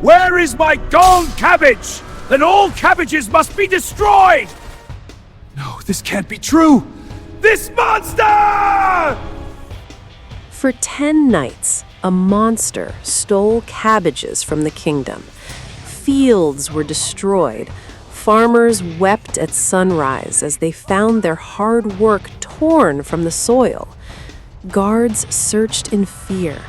Where is my gold cabbage? Then all cabbages must be destroyed! No, this can't be true! This monster! For 10 nights, a monster stole cabbages from the kingdom. Fields were destroyed. Farmers wept at sunrise as they found their hard work torn from the soil. Guards searched in fear,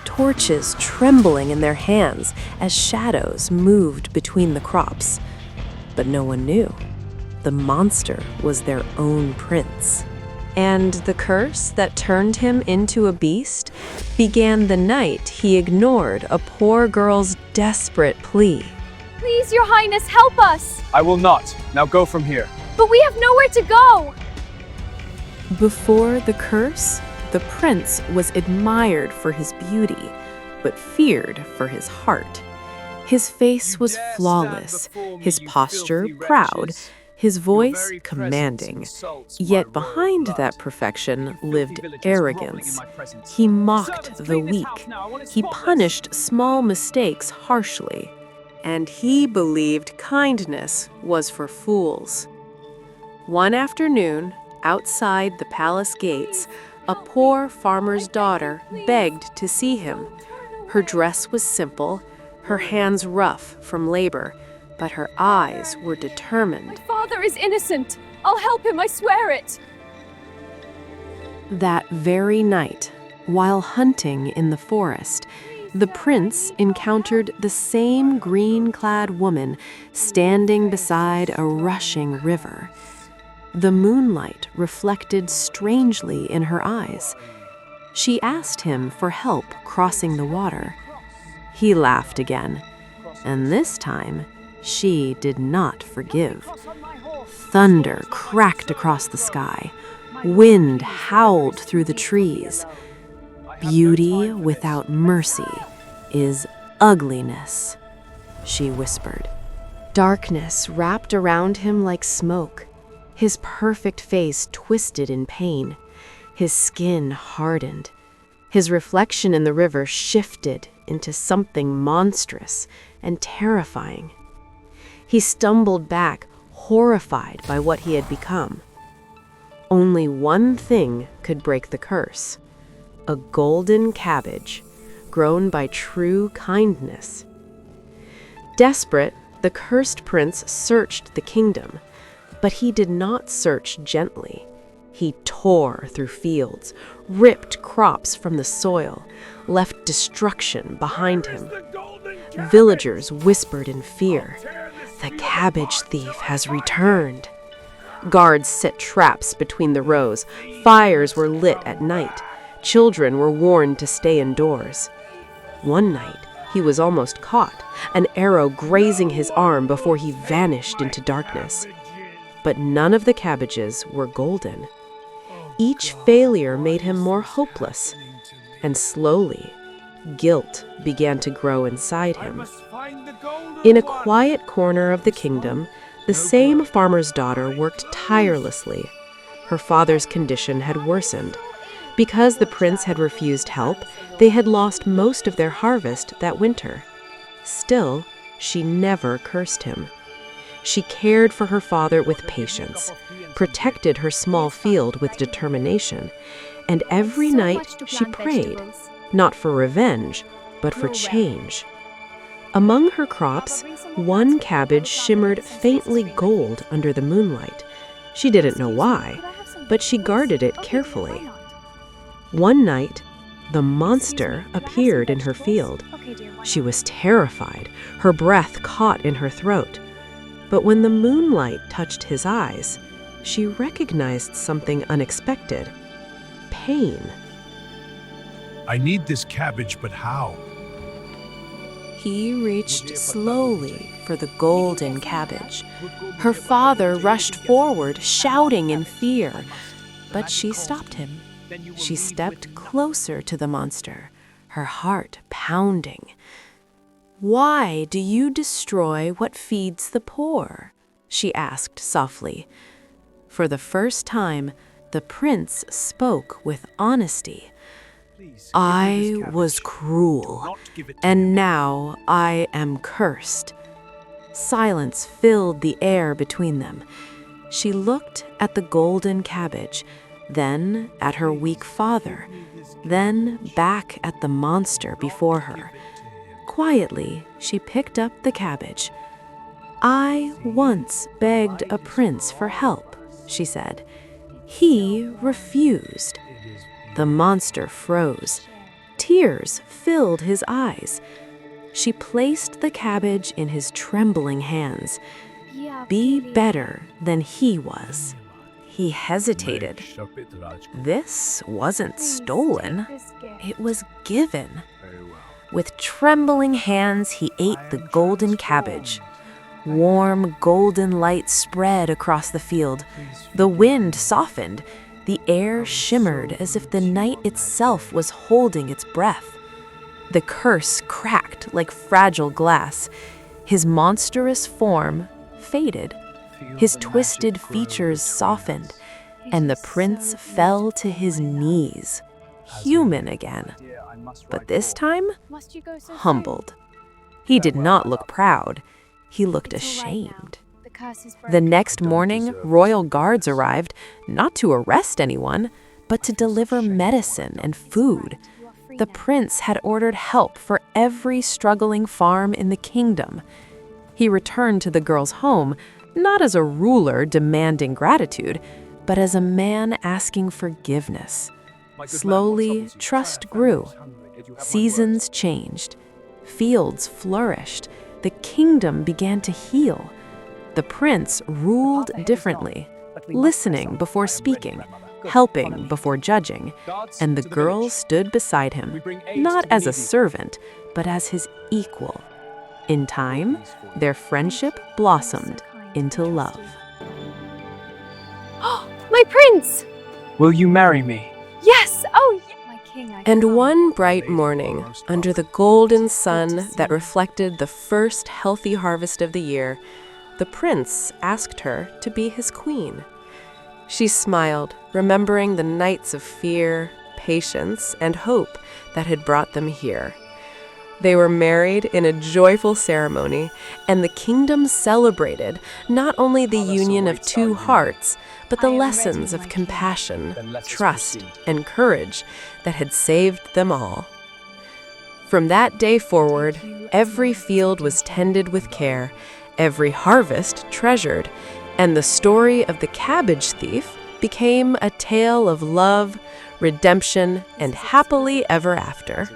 torches trembling in their hands as shadows moved between the crops. But no one knew. The monster was their own prince. And the curse that turned him into a beast began the night he ignored a poor girl's desperate plea. Please, Your Highness, help us! I will not. Now go from here. But we have nowhere to go! Before the curse, the prince was admired for his beauty, but feared for his heart. His face was flawless, his posture proud, his voice commanding. Yet behind that perfection lived arrogance. He mocked the weak. He punished small mistakes harshly. And he believed kindness was for fools. One afternoon, outside the palace gates, a poor farmer's daughter begged to see him. Her dress was simple, her hands rough from labor, but her eyes were determined. My father is innocent! I'll help him, I swear it! That very night, while hunting in the forest, the prince encountered the same green-clad woman standing beside a rushing river. The moonlight reflected strangely in her eyes. She asked him for help crossing the water. He laughed again, and this time, she did not forgive. Thunder cracked across the sky. Wind howled through the trees. Beauty without mercy is ugliness, she whispered. Darkness wrapped around him like smoke. His perfect face twisted in pain. His skin hardened. His reflection in the river shifted into something monstrous and terrifying. He stumbled back, horrified by what he had become. Only one thing could break the curse: a golden cabbage, grown by true kindness. Desperate, the cursed prince searched the kingdom, but he did not search gently. He tore through fields, ripped crops from the soil, left destruction behind him. Villagers whispered in fear. The cabbage thief has returned. Guards set traps between the rows. Fires were lit at night. Children were warned to stay indoors. One night, he was almost caught, an arrow grazing his arm before he vanished into darkness. But none of the cabbages were golden. Each failure made him more hopeless, and slowly, guilt began to grow inside him. In a quiet corner of the kingdom, the same farmer's daughter worked tirelessly. Her father's condition had worsened. Because the prince had refused help, they had lost most of their harvest that winter. Still, she never cursed him. She cared for her father with patience, protected her small field with determination, and every night she prayed, not for revenge, but for change. Among her crops, one cabbage shimmered faintly gold under the moonlight. She didn't know why, but she guarded it carefully. One night, the monster appeared in her field. She was terrified, her breath caught in her throat. But when the moonlight touched his eyes, she recognized something unexpected: pain. I need this cabbage, but how? He reached slowly for the golden cabbage. Her father rushed forward, shouting in fear, but she stopped him. She stepped closer to the monster, her heart pounding. "Why do you destroy what feeds the poor?" she asked softly. For the first time, the prince spoke with honesty. I was cruel, and now I am cursed. Silence filled the air between them. She looked at the golden cabbage, then at her weak father, then back at the monster before her. Quietly, she picked up the cabbage. I once begged a prince for help, she said. He refused. The monster froze. Tears filled his eyes. She placed the cabbage in his trembling hands. Be better than he was. He hesitated. This wasn't stolen. It was given. With trembling hands, he ate the golden cabbage. Warm, golden light spread across the field. The wind softened. The air shimmered as if the night itself was holding its breath. The curse cracked like fragile glass. His monstrous form faded. His twisted features softened, and the prince fell to his knees, human again. But this time, humbled. He did not look proud. He looked ashamed. The next morning, royal guards arrived, not to arrest anyone, but to deliver medicine and food. The prince had ordered help for every struggling farm in the kingdom. He returned to the girl's home, not as a ruler demanding gratitude, but as a man asking forgiveness. Slowly, trust grew. Seasons changed. Fields flourished. The kingdom began to heal. The prince ruled differently, listening before speaking, helping before judging, and the girl stood beside him, not as a servant, but as his equal. In time, their friendship blossomed into love. My prince! Will you marry me? Yes! Oh, my king. And one bright morning, under the golden sun that reflected the first healthy harvest of the year, the prince asked her to be his queen. She smiled, remembering the nights of fear, patience, and hope that had brought them here. They were married in a joyful ceremony, and the kingdom celebrated not only the union of two hearts, but the lessons of compassion, trust, and courage that had saved them all. From that day forward, every field was tended with care, every harvest treasured, and the story of the Cabbage Thief became a tale of love, redemption, and happily ever after.